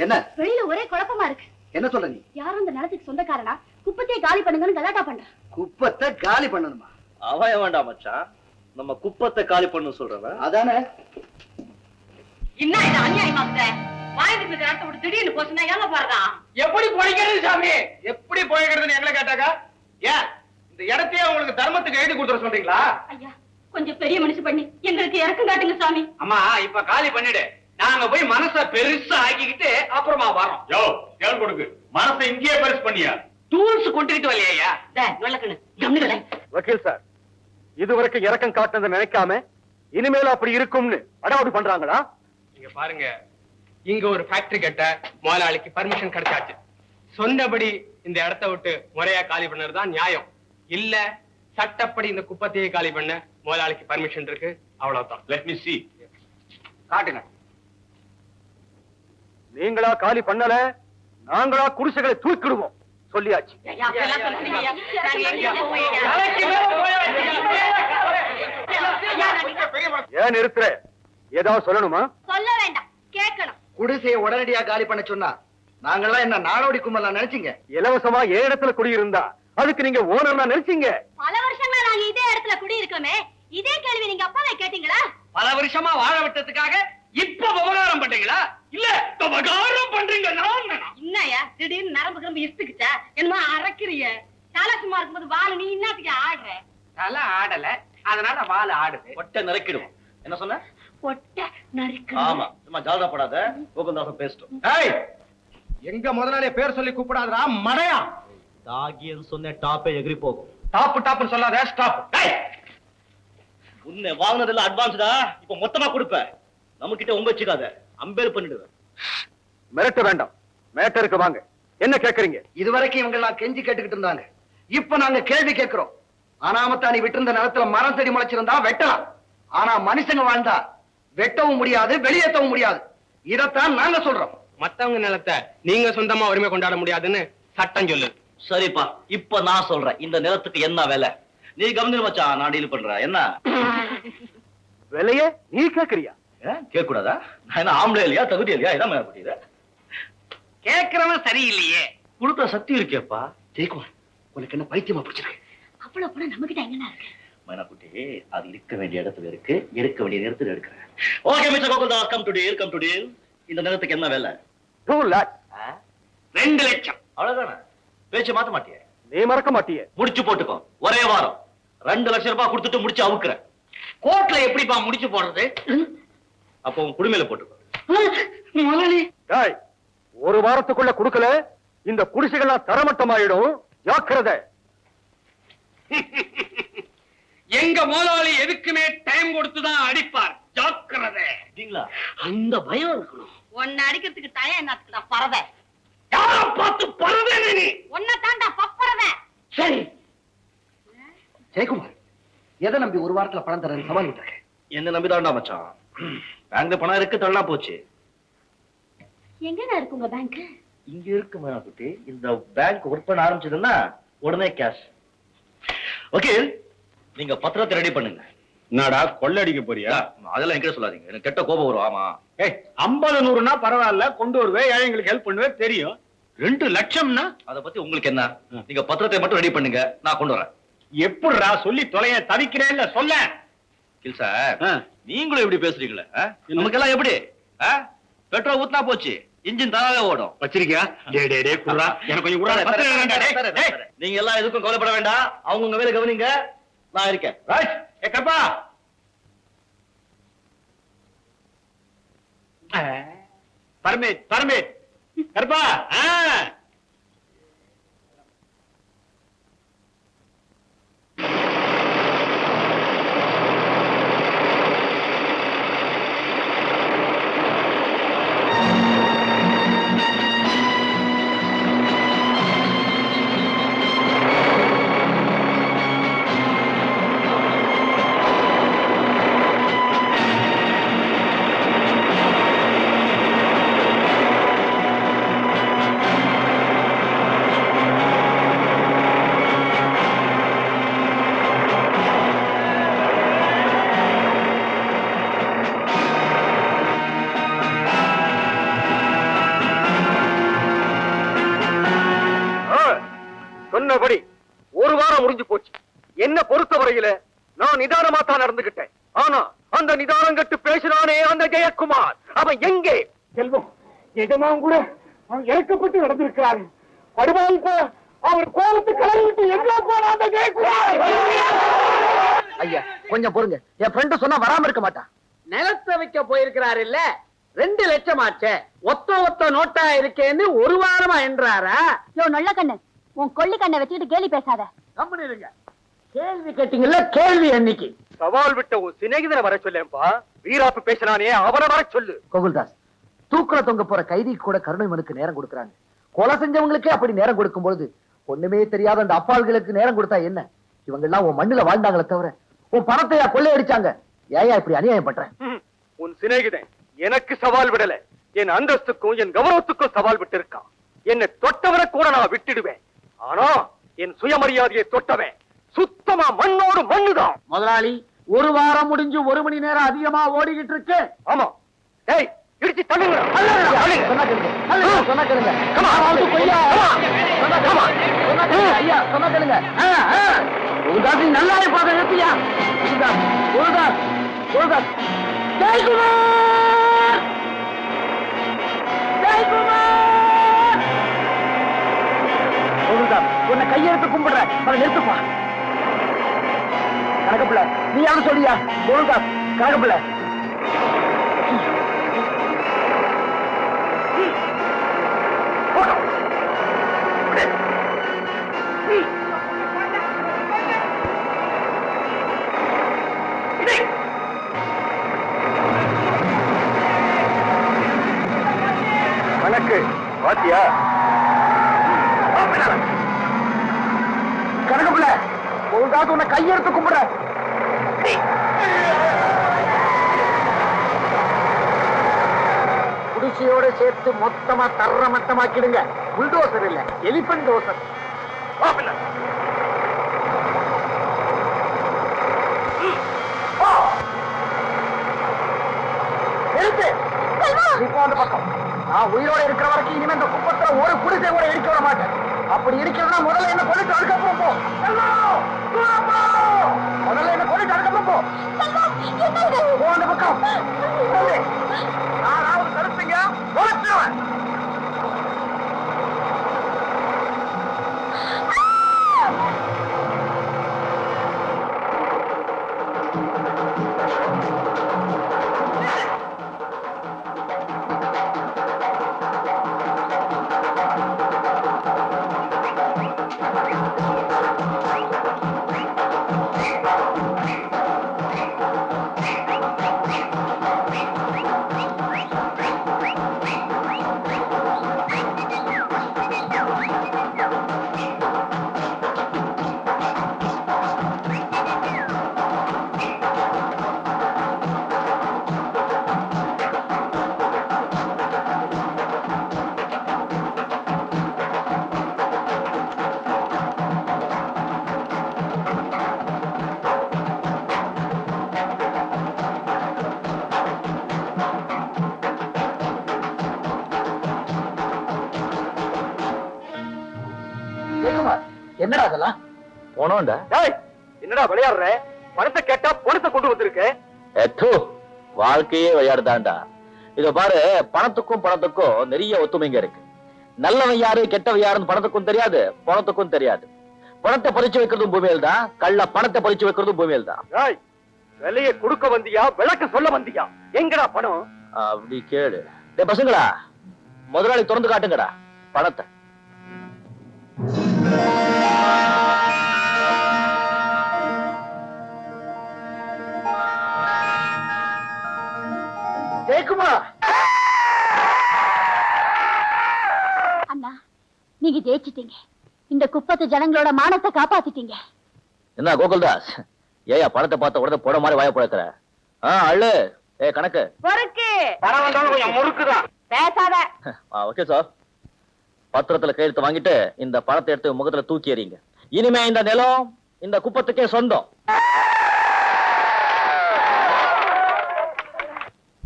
என்ன வெளியில ஒரே குழப்பமா இருக்கு. என்ன சொல்ற நீ? யாரும் அந்த நிலத்துக்கு சொந்தக்காரனா குப்பத்தையே காலி பண்ணுங்கன்னு கலாட்டா பண்ற. குப்பத்தை காலி பண்ணணுமா? அவன் வேண்டாம் மச்சான், நம்ம குப்பத்தை காலி பண்ணு சொல்றவன் அதானே. என்ன இது அநியாயமாக்குற? வாய்க்கு இடத்த விட்டு திடீர்னு போச்சுன்னா எங்க போறதா? எப்படி பொழைக்கிறது சாமி? எப்படி பொழைக்கிறதுன்னு எங்களை கேட்டாக்கா? ஏன் இந்த இடத்தையே உங்களுக்கு தர்மத்துக்கு எழுதி கொடுத்துட சொல்றீங்களா? ஐயா கொஞ்சம் பெரிய மனுஷன் பண்ணி எங்களுக்கு இறக்கம் காட்டுங்க சாமி. அம்மா இப்ப காலி பண்ணிடு, நாங்க போய் மனச பெருசா ஆக்கிக்கிட்டு அப்புறமா வரோம். யோ கேள் கொடுக்கு, மனசை இங்கேயே பெருசு பண்ணியா? டூல்ஸ் கொண்டுகிட்டு வரலையா? வக்கீல் சார், இதுவரைக்கும் இறக்கம் காட்டுனதை நினைக்காம இனிமேல் அப்படி இருக்கும்னு அடாவடி பண்றாங்களா? நீங்க பாருங்க, இங்க ஒரு ஃபேக்டரி கட்ட முதலாளிக்கு பர்மிஷன் கிடைச்சாச்சு. சொன்னபடி இந்த இடத்தை விட்டு முறையா காலி பண்ணதுதான் நியாயம். இல்ல சட்டப்படி இந்த குப்பத்தையே காலி பண்ண முதலாளிக்கு பர்மிஷன் இருக்கு, அவ்வளவுதான். Let me see. காட்டுங்க. நீங்களா காலி பண்ணல, நாங்களா குடிசைகளை தூக்கிடுவோம் சொல்லியாச்சு. ஏன் நிறுத்துற? ஏதாவது சொல்லணுமா? சொல்ல வேண்டாம், கேட்கணும். குடிசையை உடனடியா காலி பண்ண சொன்னா நாங்கெல்லாம் என்ன நாடோடி கும்பலாம் நினைச்சீங்க? இலவசமா ஏன் இடத்துல குடியிருந்தா அதுக்கு நீங்க ஓனர்னா நினைச்சீங்க? பல வருஷங்களா நாங்க இதே இடத்துல குடி இருக்கோமே, இதே கேள்வி நீங்க அப்பாவே கேட்டீங்களா? பல வருஷமா வாழ விட்டதுக்காக இப்ப விவகாரம் பண்றீங்களா? இல்ல விவகாரம் பண்றீங்க. என்னையா திடீர்னு நரம்பு கிரம்பு இஸ்துக்குச்சா? என்னமா அரைக்கிறிய? தலை சும்மா இருக்கும்போது வாழ நீ என்னத்துக்கு ஆடுற? தலை ஆடல, அதனால வாழ ஆடுது. ஒட்டை நறுக்கிடுவோம். என்ன சொன்ன? பொட்ட நறுக்கு. ஆமா, சும்மா ஜாதா போடாத. கோகுந்தாசம் பேசிட்டோம். ஏய், எங்க முதலாளிய பேர் சொல்லி கூப்பிடாதடா மடையா. தாகியன்னு சொன்ன டாப்பே எகிரி போகும். டாப் டாப்னு சொல்லாத, ஸ்டாப். ஏய், உன்னை வாங்கினதுல அட்வான்ஸ்டா, இப்ப மொத்தமா கொடுப்ப. நம்ம கிட்ட உங்க வச்சுக்காத, அம்பேர் பண்ணிடுவேன். மிரட்ட வேண்டாம், மேட்டருக்கு வாங்க. என்ன கேக்குறீங்க? இதுவரைக்கும் இவங்க எல்லாம் கெஞ்சி கேட்டுக்கிட்டு இருந்தாங்க, இப்ப நாங்க கேள்வி கேட்கிறோம். அனாமத்தா நீ விட்டிருந்த நிலத்துல மரம் செடி முளைச்சிருந்தா வெட்டலாம், ஆனா மனுஷங்க வாழ்ந்தா வெட்டவும் முடியாது, வெளியேற்றவும் முடியாது. இதத்தான் நாங்க சொல்றோம். மத்தவங்க நிலத்தை நீங்க சொந்தமா உரிமை கொண்டாட முடியாதுன்னு சட்டம் சொல்லு. சரிப்பா, இப்ப நான் சொல்றேன், இந்த நிலத்துக்கு என்ன வேலை நீ கவனிச்சு மச்சான், நான் டீல் பண்றேன். என்ன வேலையே நீ கேக்குறியா? கேட்க கூடாதா? நான் என்ன ஆம்பளை இல்லையா, தகுதி இல்லையா? இதான் மேல கேட்கிறவன் சரியில்லையே. கொடுக்குற சக்தி இருக்கேப்பா. ஜெயக்குமார், உனக்கு என்ன பைத்தியமா பிடிச்சிருக்கு? அவ்வளவு போல நம்ம கிட்ட எங்கடா இருக்கு? மைனாக்குட்டி, அது இருக்க வேண்டிய இடத்துல இருக்கு, எடுக்க வேண்டிய நேரத்துல எடுக்கிறேன். Okay mister Gokuldas, come to deal, come to deal. இந்த நிலத்துக்கு என்ன வேலை? 2 lakhs. 2 லட்சம். அவ்வளவுதானே? பேச்சு மாத்த மாட்டிய? நீ மறக்க மாட்டிய? முடிச்சு போட்டுக்கோ, ஒரே வாரம் 2 லட்சம் ரூபாய் கொடுத்துட்டு முடிச்சு அவுக்குறேன். கோர்ட்ல எப்படிப்பா முடிச்சு போடுறது? அப்போ உன் குடிமையில போட்டுக்கோ. முதலாளி, ஒரு வாரத்துக்குள்ள கொடுக்கல, இந்த குடிசைகள்லாம் தரமட்டமாயிடும். ஜாக்கிரதை. எங்க முதலாளி எதுக்குமே டைம் கொடுத்துதான் அடிப்பார். ஜாக்கிரதை. அந்த பயம் இருக்கணும். உன்னை அடிக்கிறதுக்கு டயம் என்னத்துக்குடா பறவை? யார பார்த்து பறவை நீ? உன்னை தாண்டா பப்பறவை. சரி ஜெயக்குமார், எதை நம்பி ஒரு வாரத்துல பணம் தரேன்னு சவால் விட்டுருக்க? என்ன நம்பிதான்டா மச்சான். பேங்க்ல பணம் இருக்கு, தள்ளா போச்சு. எங்கடா இருக்கு உங்க பேங்க்? இங்க இருக்கு மைனாக்குட்டி. இந்த பேங்க் ஒர்க் பண்ண ஆரம்பிச்சதுன்னா உடனே கேஷ். ஓகே, நீங்க பத்திரத்தை ரெடி பண்ணுங்க. என்னடா கொள்ளடிக்க போறியா? அதெல்லாம் என்கிட்ட சொல்லாதீங்க, எனக்கு கெட்ட கோபம் வரும். ஆமா, 50 100னா பரவாயில்ல, கொண்டு வருவே, ஏழைங்களுக்கு ஹெல்ப் பண்ணுவே, தெரியும். 2 லட்சம்னா அத பத்தி உங்களுக்கு என்ன? நீங்க பத்திரத்தை மட்டும் ரெடி பண்ணுங்க, நான் கொண்டு வரேன். எப்படிடா சொல்லி தொலைய தவிக்கிறேன்ல, சொல்ல. இல்ல சார், நீங்களும் எப்படி பேசுறீங்களே? நமக்கெல்லாம் எப்படி பெட்ரோல் ஊத்துனா போச்சு, இன்ஜின் தானாவே ஓடும். வச்சிருக்கியா? டே குறா, எனக்கு கொஞ்சம் குறா. நீங்க எல்லாம் எதுக்கும் கவலைப்பட வேண்டாம், அவங்க உங்க வேலை கவனிங்க, நான் இருக்கேன். ரைட். ஏ கப்பா, பர்மிட் பர்மிட் கருப்பா. சொன்னபடி ஒரு வாரம் முடிஞ்சு போச்சு. என்ன பொறுத்தவரையில நான் நிதானமா தான் நடந்துகிட்டேன். ஆனா அந்த நிதானம் கட்டு பேசினானே அந்த ஜெயக்குமார், அவன் எங்கே? செல்வம் எஜமான் கூட அவன் இறக்கப்பட்டு நடந்திருக்கிறாரு. படுவாய்ப்ப அவர் கோபத்து கலந்துட்டு எங்க போன அந்த ஜெயக்குமார். ஐயா கொஞ்சம் பொறுங்க, என் ஃப்ரெண்டு சொன்னா வராம இருக்க மாட்டான். நிலத்தை வைக்க போயிருக்கிறாரு இல்ல, 2 லட்சம் ஆச்சே, ஒத்த நோட்டா இருக்கேன்னு ஒரு வாரமா என்றாரா? யோ நல்ல கண்ணு, உன் கொள்ளி கண்ணை வச்சுக்கிட்டு கேலி பேசாத. கம்முனு இருங்க. கேள்வி கேட்டீங்கல்ல, கேள்வி அன்னைக்கு சவால் விட்ட உன் சிநேகிதனை வர சொல்லேன்பா. வீராப்பு பேசினானே அவனை வர சொல்லு. கோகுல்தாஸ், தூக்குல தொங்க போற கைதிக்கு கூட கருணை மனுக்கு நேரம் கொடுக்கறாங்க. கொலை செஞ்சவங்களுக்கே அப்படி நேரம் கொடுக்கும் பொழுது ஒண்ணுமே தெரியாத அந்த அப்பாள்களுக்கு நேரம் கொடுத்தா என்ன? இவங்க எல்லாம் உன் மண்ணுல வாழ்ந்தாங்களே தவிர உன் பணத்தையா கொள்ளையடிச்சாங்க. ஏயா இப்படி அநியாயம் பண்றேன்? உன் சிநேகிதன் எனக்கு சவால் விடல, என் அந்தஸ்துக்கும் என் கௌரவத்துக்கும் சவால் விட்டு இருக்கான். என்னை தொட்டவரை கூட நான் விட்டுடுவேன். ஆனா என் சுயமரியாதையை தொட்டவன் சுத்தமா மண்ணோடு மண்ணுதான். முதலாளி, ஒரு வாரம் முடிஞ்சு 1 மணி நேரம் அதிகமா ஓடிக்கிட்டு இருக்கு. ஆமா, டேய் இடிச்சு தள்ளுங்க. சொன்னா கேளுங்க. நல்லா பார்க்க நிறுத்தியா? உன்னை கையெழுத்து கும்பிடுற நிறுத்துப்பா. கணக்கப்புல நீ யாரும் சொல்லியா? கோல்தாஸ் கணக்கப்புல கணக்கு பாத்தியா? கணக்குல ஒழுங்காவது உன்னை கையெடுத்து கும்பிடுற. குடிசையோட சேர்த்து மொத்தமா தர்ற மட்டமாக்கிடுங்க. புல்டோசர் இல்ல, எலிபென்ட் டோசர். பக்கம் நான் உயிரோட இருக்கிற வரைக்கும் இனிமே இந்த குப்பத்துல ஒரு குடிசை கூட இடிக்க விட மாட்டேன். அப்படி இருக்கிறதுனா முதல்ல என்ன கொண்டுட்டு அதுக்கப்புறம் போ. முதல்ல என்ன கொண்டுட்டு அதுக்கப்புறம் போ. அந்த பக்கம் யாராவது தடுப்பீங்க போச்சுருவேன். என்னடா அதெல்லாம்? போனோம்டா. என்னடா விளையாடுற? பணத்தை கேட்டா பணத்தை கொண்டு வந்திருக்க. வாழ்க்கையே விளையாடுதாண்டா. இத பாரு, பணத்துக்கும் நிறைய ஒத்துமைங்க இருக்கு. நல்லவன் யாரு கெட்டவன் யாருன்னு பணத்துக்கும் தெரியாது, பணத்துக்கும் தெரியாது. பணத்தை பறிச்சு வைக்கிறதும் பூமியில் தான், கள்ள பணத்தை பறிச்சு வைக்கிறதும் பூமியில் தான். விலையை கொடுக்க வந்தியா விளக்க சொல்ல வந்தியா? எங்கடா பணம்? அப்படி கேளு. பசங்களா, முதலாளி திறந்து காட்டுங்கடா பணத்தை. அண்ணா, நீங்க ஜெயிச்சிட்டீங்க. இந்த குப்பத்து ஜனங்களோட மானத்தை காப்பாத்திட்டீங்க. என்ன கோகுல்தாஸ், ஏயா பணத்தை பார்த்த உடனே போட மாதிரி வாய பழக்கிற? அள்ளு. கணக்கு பொறுக்கு. பணம் வந்தாலும் கொஞ்சம் முறுக்குதான். பேசாத. Okay sir. பத்திரத்துல கையெழுத்து வாங்கிட்டு இந்த பணத்தை எடுத்து முகத்துல தூக்கி எறிங்க. இனிமே இந்த நிலம் இந்த குப்பத்துக்கே சொந்தம்.